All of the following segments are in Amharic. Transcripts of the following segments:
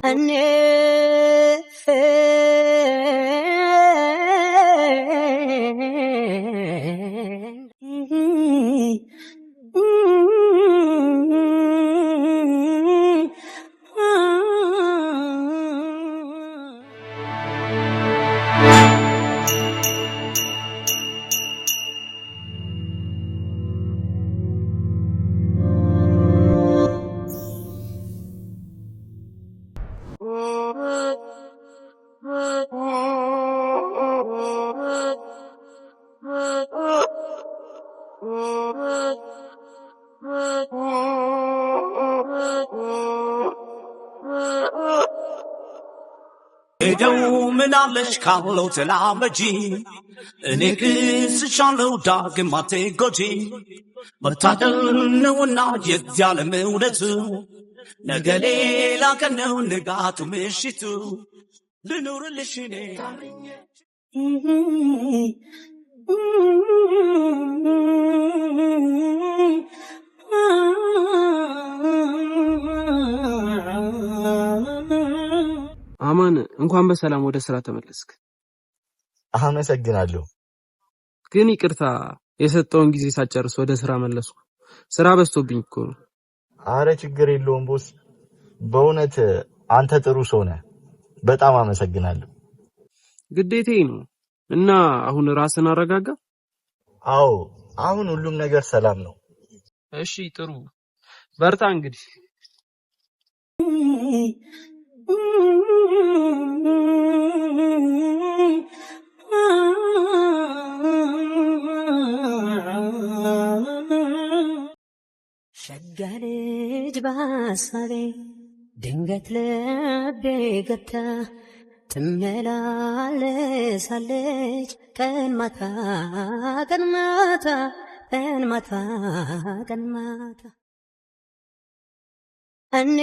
أني Edo minalish kallo telamaji, Nikis shallow dog in mate goji, but I don't know not yet Yalamudu. Nagale like a no negato mishitu, the no relation. አማን እንኳን በሰላም ወደ ስራ ተመለስክ። አመሰግናለሁ። ግን ይቅርታ የሰጠውን ጊዜ ሳጨርስ ወደ ስራ መለስኩ። ስራ በዝቶብኝ እኮ ነው። አረ ችግር የለውም ቦስ። በእውነት አንተ ጥሩ ሰው ነህ። በጣም አመሰግናለሁ። ግዴታዬ ነው። እና አሁን ራስን አረጋጋ። አዎ አሁን ሁሉም ነገር ሰላም ነው። እሺ ጥሩ በርታ እንግዲህ። ሸጋልጅ ባሳቤ ድንገት ልቤ ገብታ ትመላለሳለች ቀን ማታ ቀን ማታ ቀን ማታ ቀን ማታ እኔ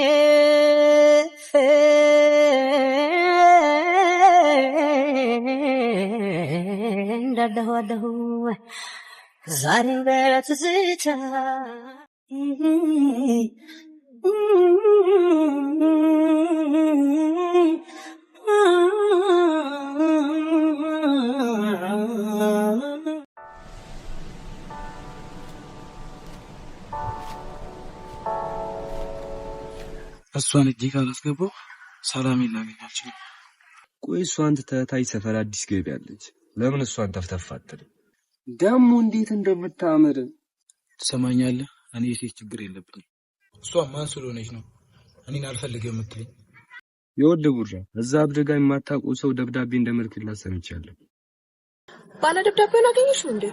እንዳለሁ ዛሬ በትዝታ እሷን እጅ ካላስገባው ሰላም ይላገኛች። ቆይ እሷን ተታይ ሰፈር አዲስ ገቢ ያለች ለምን እሷን ተፍተፋጥል? ደሞ እንዴት እንደምታምር ትሰማኛለህ? እኔ የሴት ችግር የለብኝም። እሷ ማን ስለሆነች ነው እኔን አልፈልግም የምትለኝ? ይወድ ጉራ እዛ አብደጋ የማታውቀው ሰው ደብዳቤ እንደምልክላት ሰምቻለሁ። ባለ ደብዳቤውን አገኘሽው እንዴ?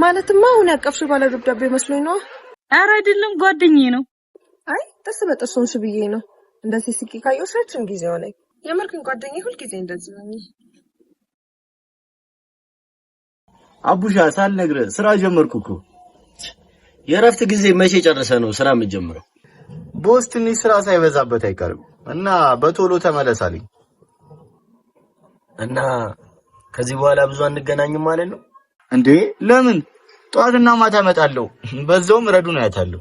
ማለትማ አሁን ያቀፍሽ ባለ ደብዳቤ መስሎኝ ነው። ኧረ አይደለም ጓደኛዬ ነው። አይ ጥርስ በጥርሱን ብዬ ነው። እንደዚህ ስቂ ካየሁሽ ረጅም ጊዜ ሆነኝ። የምርክን ጓደኛዬ ሁል ጊዜ እንደዚህ ነው። አቡሻ ሳልነግርህ ስራ ጀመርኩ እኮ። የረፍት ጊዜ መቼ ጨርሰህ ነው ስራ የምትጀምረው? ቦስ ትንሽ ስራ ሳይበዛበት አይቀርም እና በቶሎ ተመለሳልኝ። እና ከዚህ በኋላ ብዙ አንገናኝም ማለት ነው እንዴ? ለምን? ጧትና ማታ እመጣለሁ። በዛውም ረዱን አያታለሁ።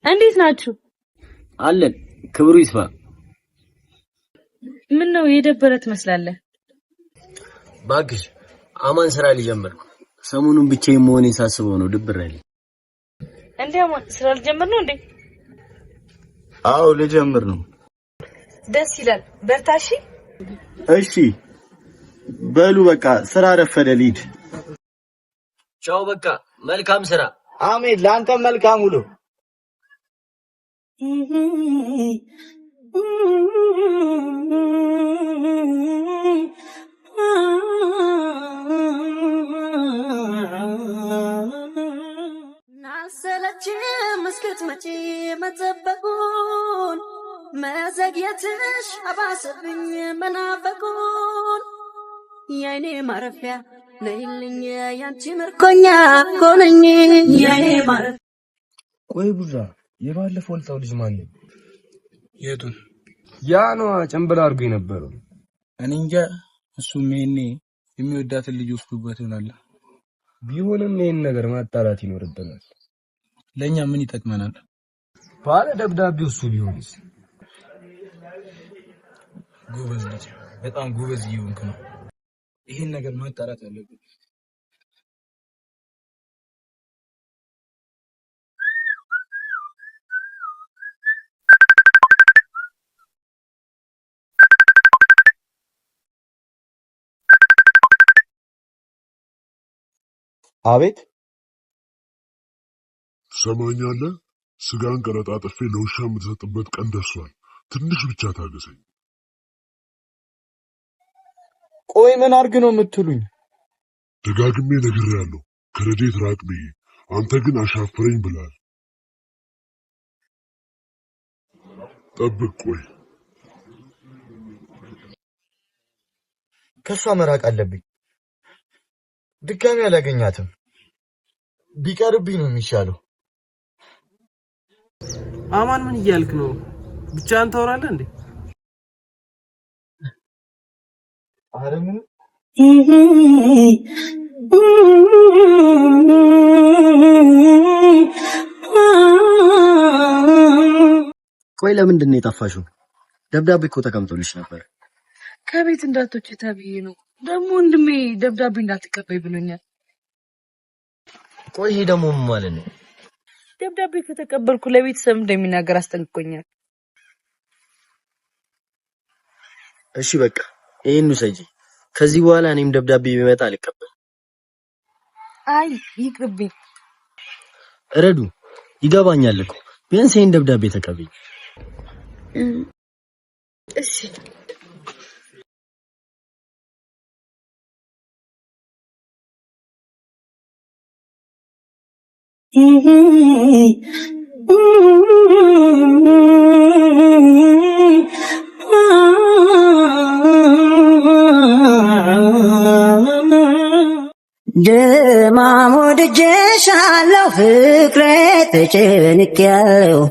እንዴት ናችሁ? አለን ክብሩ ይስፋ። ምን ነው የደበረ ትመስላለህ? ባክሽ አማን ስራ ሊጀምር ሰሞኑን ብቻዬን መሆኔን ሳስበው ነው ድብር ያለኝ። እንዴ አማን ስራ ልጀምር ነው እንዴ? አዎ ልጀምር ነው። ደስ ይላል። በርታሺ። እሺ በሉ በቃ ስራ ረፈደ ልሂድ። ቻው በቃ መልካም ስራ። አሜን ላንተም መልካም ውሎ። ናሰለችም እስክትመጪ መጠበቁን መዘግየትሽ አባሰብኝ መናፈቁን የኔ ማረፊያ ነይልኝ ያንቺ ምርኮኛ ኮነኝ የኔ ማረፊያ። ቆይ ቡዛ የባለፈው ልታው ልጅ ማን ነው? የቱን? ያ ነው ጨምበል አድርጎ የነበረው። እኔ እንጃ። እሱም ይሄኔ የሚወዳትን ልጅ ወስዶበት ይሆናል። ቢሆንም ይሄን ነገር ማጣራት ይኖርብናል። ለኛ ምን ይጠቅመናል? ባለ ደብዳቤው እሱ ቢሆንስ? ጎበዝ ልጅ፣ በጣም ጎበዝ እየሆንክ ነው። ይሄን ነገር ማጣራት አለብን። አቤት ሰማኛለህ? ስጋን ቀረጣጥፌ ለውሻ የምትሰጥበት ቀን ደርሷል። ትንሽ ብቻ ታገሰኝ። ቆይ ምን አርግ ነው የምትሉኝ? ደጋግሜ ነግሬያለሁ ከረዴት ራቅ ብዬ፣ አንተ ግን አሻፍረኝ ብላል። ጠብቅ፣ ቆይ ከሷ መራቅ አለብኝ። ድጋሚ አላገኛትም። ቢቀርብኝ ነው የሚሻለው። አማን ምን እያልክ ነው? ብቻህን ታወራለህ እንዴ? አረ ምን ቆይ ለምንድን ነው የጠፋሽው? ደብዳቤ እኮ ተቀምጦልሽ ነበር። ከቤት እንዳትወጪ ተብዬ ነው። ደግሞ ወንድሜ ደብዳቤ እንዳትቀበይ ብሎኛል። ቆይ ይሄ ደግሞ ምን ማለት ነው? ደብዳቤ ከተቀበልኩ ለቤተሰብ እንደሚናገር አስጠንቅቆኛል። እሺ በቃ ይሄን ውሰጂ። ከዚህ በኋላ እኔም ደብዳቤ ቢመጣ አልቀበል። አይ ይቅርብኝ። ረዱ ይገባኛል እኮ ቢያንስ ይሄን ደብዳቤ ተቀበይ። እሺ ደማሞ ደጀሻለሁ ፍቅሬ ተጨንቄያለሁ።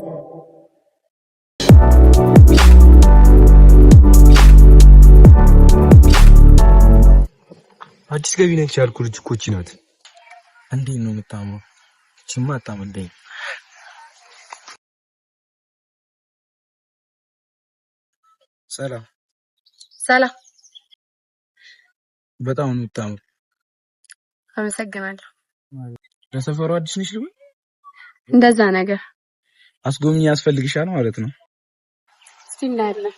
አዲስ ገቢ ነች ያልኩ ልጅ እኮ እቺ ናት። እንዴት ነው የምታምረው? እቺማ አታምልኝ። ሰላም ሰላም። በጣም ነው የምታምረው። አመሰግናለሁ። ለሰፈሩ አዲስ ነሽ ልበል? እንደዛ ነገር አስጎብኚ ያስፈልግሻል ማለት ነው። እስቲ እናያለን።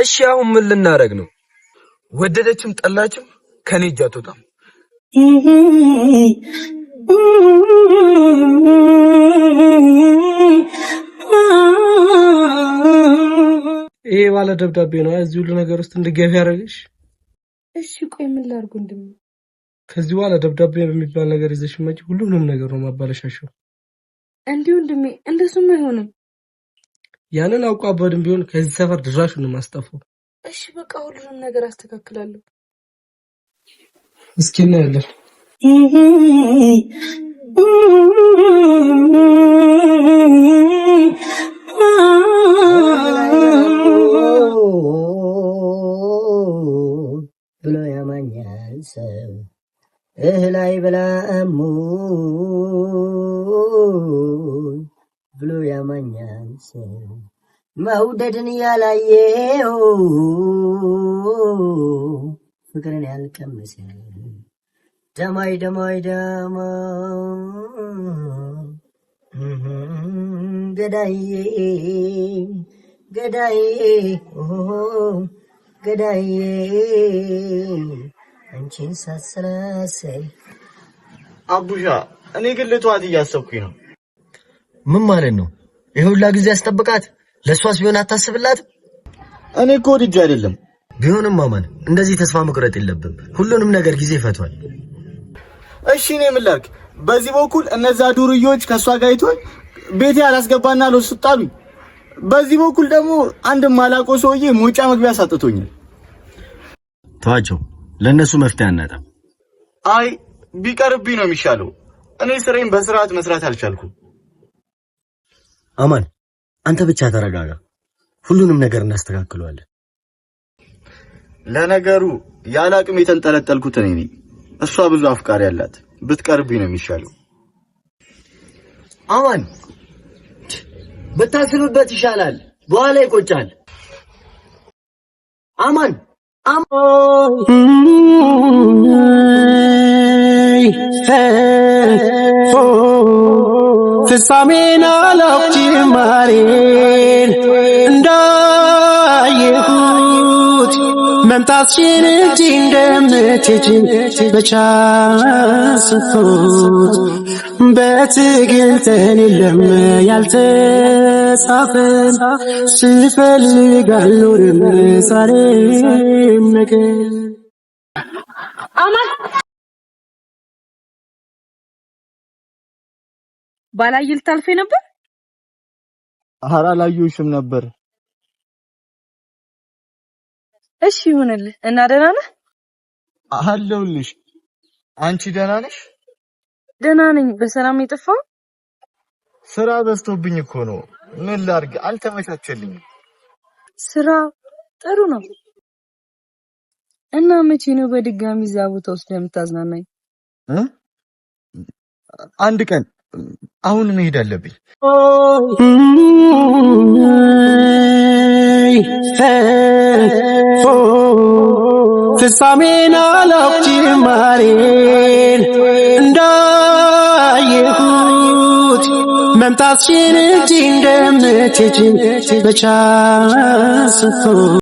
እሺ አሁን ምን ልናረግ ነው? ወደደችም ጠላችም ከኔ እጅ አትወጣም። ይሄ ባለ ደብዳቤ ነው እዚህ ሁሉ ነገር ውስጥ እንድገቢ ያደረገሽ። እሺ ቆይ ምን ላድርግ ወንድሜ? ከዚህ በኋላ ደብዳቤ በሚባል ነገር ይዘሽ መጪ ሁሉንም ነገር ነው ማባለሻሽው። እንዴ ወንድሜ እንደሱም አይሆንም። ያንን አውቃ በደንብ ቢሆን ከዚህ ሰፈር ድራሹን ማስጠፋው። እሺ በቃ ሁሉንም ነገር አስተካክላለሁ። እስኪ እናያለን። ብሎ ያማኛል ሰው እህል አይበላም ብሎ ያማኛል ሰው መውደድን ያላየው ፍቅርን ያልቀመሰ ደማይ ደማይ ደማ ገዳዬ ገዳዬ ገዳዬ አንቺን ሳሰላሰል። አቡሻ እኔ ግን ልተዋት እያሰብኩኝ ነው። ምን ማለት ነው? ይሁላ ጊዜ ያስጠብቃት ለሷስ ቢሆን አታስብላት? እኔ እኮ ወድጄ አይደለም። ቢሆንም ማማን እንደዚህ ተስፋ መቁረጥ የለብም። ሁሉንም ነገር ጊዜ ይፈቷል። እሺ እኔ ምን ላድርግ? በዚህ በኩል እነዛ ዱርዮች ከሷ ጋር ይቶኝ ቤቴ አላስገባና አልወስጣሉኝ። በዚህ በኩል ደግሞ አንድ ማላቆ ሰውዬ ሞጫ መግቢያ ሳጥቶኛል። ተዋቸው፣ ለነሱ መፍትሄ አናጣም። አይ ቢቀርብኝ ነው የሚሻለው። እኔ ስራዬን በስርዓት መስራት አልቻልኩም። አማን አንተ ብቻ ተረጋጋ፣ ሁሉንም ነገር እናስተካክለዋለን። ለነገሩ ያለ አቅም የተንጠለጠልኩት እኔ ነኝ። እሷ ብዙ አፍቃሪ ያላት፣ ብትቀርብኝ ነው የሚሻለው። አማን ብታስብበት ይሻላል፣ በኋላ ይቆጫል። አማን ፍጻሜን አላውቅም ጅማሬን እንዳየሁት መምጣትሽን እንጂ እንደምትሄጂ በቻልኩት በትግል የለም ያልተጻፈን ስፈልግ አልኖርም ዛሬም ነገ አማን ባላየህ ልታልፈኝ ነበር? ኧረ አላየሁሽም ነበር። እሺ ይሁንልህ። እና ደህና ነህ? አለሁልሽ። አንቺ ደህና ነሽ? ደህና ነኝ። በሰላም የጠፋው? ስራ በዝቶብኝ እኮ ነው። ምን ላድርግ? አልተመቻቸልኝም። ስራ ጥሩ ነው። እና መቼ ነው በድጋሚ እዛ ቦታ ውስጥ የምታዝናናኝ? አንድ ቀን። አሁን መሄድ አለብኝ። ፍጻሜን አላውቅም ጅማሬን እንዳየሁት መምጣትሽን እንጂ እንደምትሄጂ በቻልኩት